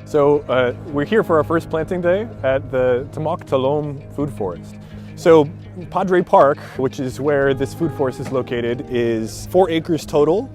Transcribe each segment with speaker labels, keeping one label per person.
Speaker 1: So we're here for our first planting day at the Tamöx Talöm food forest. So Padre Park, which is where this food forest is located, is 4 acres total,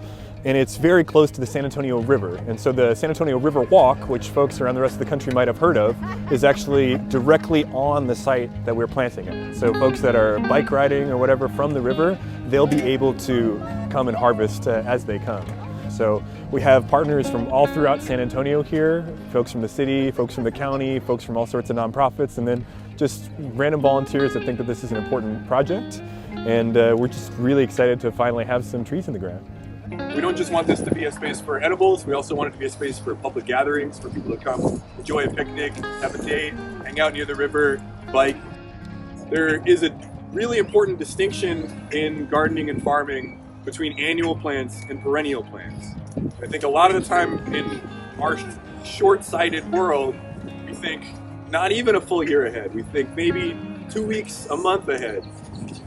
Speaker 1: and it's very close to the San Antonio River. And so the San Antonio River Walk, which folks around the rest of the country might have heard of, is actually directly on the site that we're planting at. So folks that are bike riding or whatever from the river, they'll be able to come and harvest as they come. So we have partners from all throughout San Antonio here, folks from the city, folks from the county, folks from all sorts of nonprofits, and then just random volunteers that think that this is an important project. And we're just really excited to finally have some trees in the ground.
Speaker 2: We don't just want this to be a space for edibles, we also want it to be a space for public gatherings, for people to come enjoy a picnic, have a date, hang out near the river, bike. There is a really important distinction in gardening and farming between annual plants and perennial plants. I think a lot of the time in our short-sighted world, we think not even a full year ahead. We think maybe 2 weeks, a month ahead.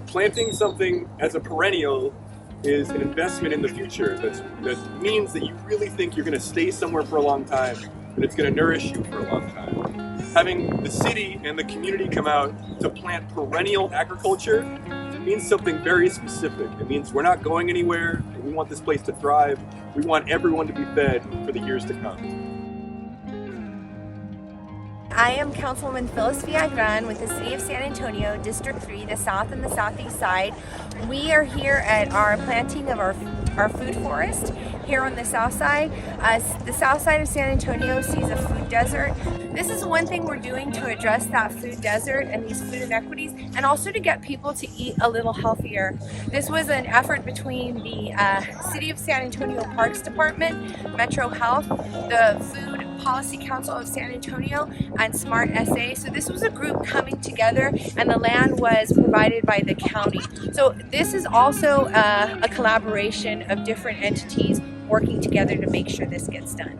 Speaker 2: Planting something as a perennial is an investment in the future. That means that you really think you're going to stay somewhere for a long time, and it's going to nourish you for a long time. Having the city and the community come out to plant perennial agriculture means something very specific. It means we're not going anywhere, and we want this place to thrive. We want everyone to be fed for the years to come.
Speaker 3: I am Councilwoman Phyllis Viagran with the City of San Antonio, District 3, the south and the southeast side. We are here at our planting of our food forest here on the south side. The south side of San Antonio sees a food desert. This is one thing we're doing to address that food desert and these food inequities, and also to get people to eat a little healthier. This was an effort between the City of San Antonio Parks Department, Metro Health, the Food Policy Council of San Antonio, and Smart SA. So this was a group coming together, and the land was provided by the county. So this is also a collaboration of different entities working together to make sure this gets done.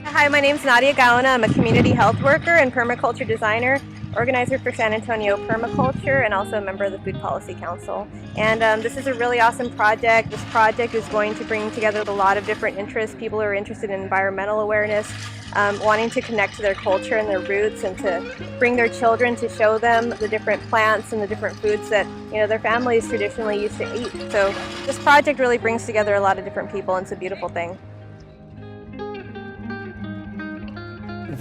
Speaker 4: Hi, my name is Nadia Gauna. I'm a community health worker and permaculture designer, organizer for San Antonio Permaculture, and also a member of the Food Policy Council. And this is a really awesome project. This project is going to bring together a lot of different interests. People who are interested in environmental awareness, wanting to connect to their culture and their roots, and to bring their children to show them the different plants and the different foods that their families traditionally used to eat. So this project really brings together a lot of different people, and it's a beautiful thing.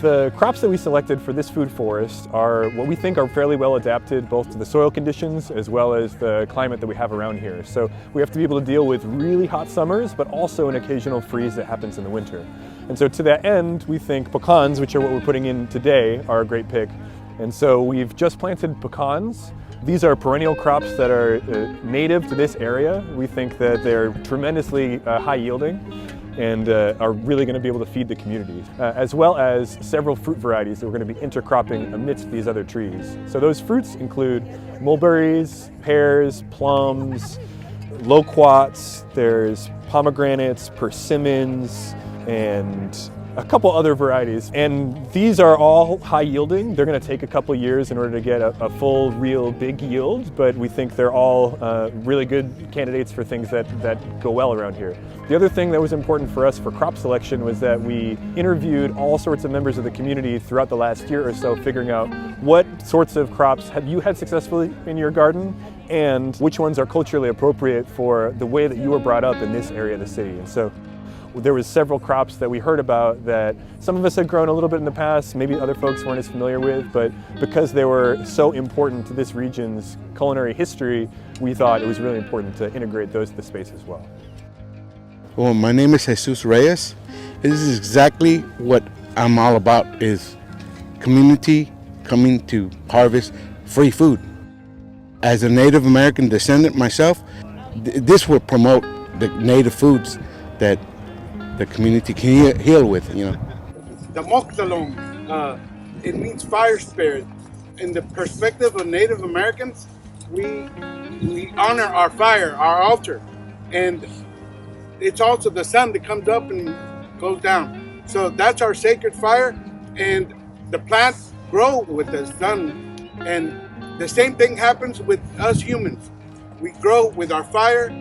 Speaker 1: The crops that we selected for this food forest are what we think are fairly well adapted both to the soil conditions as well as the climate that we have around here. So we have to be able to deal with really hot summers, but also an occasional freeze that happens in the winter. And so to that end, we think pecans, which are what we're putting in today, are a great pick. And so we've just planted pecans. These are perennial crops that are native to this area. We think that they're tremendously high yielding and are really going to be able to feed the community, as well as several fruit varieties that we're going to be intercropping amidst these other trees. So those fruits include mulberries, pears, plums, loquats, there's pomegranates, persimmons, and a couple other varieties. And these are all high yielding. They're going to take a couple years in order to get a full, real big yield, but we think they're all really good candidates for things that go well around here. The other thing that was important for us for crop selection was that we interviewed all sorts of members of the community throughout the last year or so, figuring out what sorts of crops have you had successfully in your garden, and which ones are culturally appropriate for the way that you were brought up in this area of the city. And so there was several crops that we heard about that some of us had grown a little bit in the past, maybe other folks weren't as familiar with, but because they were so important to this region's culinary history, we thought it was really important to integrate those to the space as well.
Speaker 5: Well, my name is Jesus Reyes. This is exactly what I'm all about, is community coming to harvest free food. As a Native American descendant myself, this will promote the native foods that the community can heal with,
Speaker 6: Tamöx Talöm, it means fire spirit. In the perspective of Native Americans, we honor our fire, our altar, and it's also the sun that comes up and goes down. So that's our sacred fire, and the plants grow with the sun. And the same thing happens with us humans. We grow with our fire,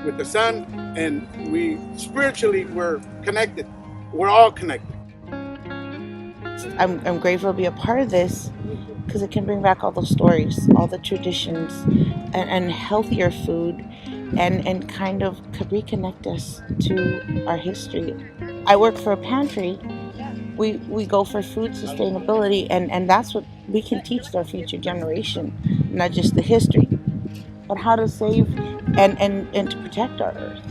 Speaker 6: with the sun, and we spiritually, we're connected. We're all connected.
Speaker 7: I'm grateful to be a part of this because it can bring back all those stories, all the traditions, and healthier food, and kind of could reconnect us to our history. I work for a pantry. We go for food sustainability, and that's what we can teach our future generation, not just the history, but how to save and to protect our earth.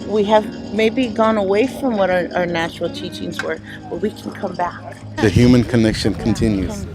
Speaker 7: We have maybe gone away from what our natural teachings were, but we can come back.
Speaker 5: The human connection continues.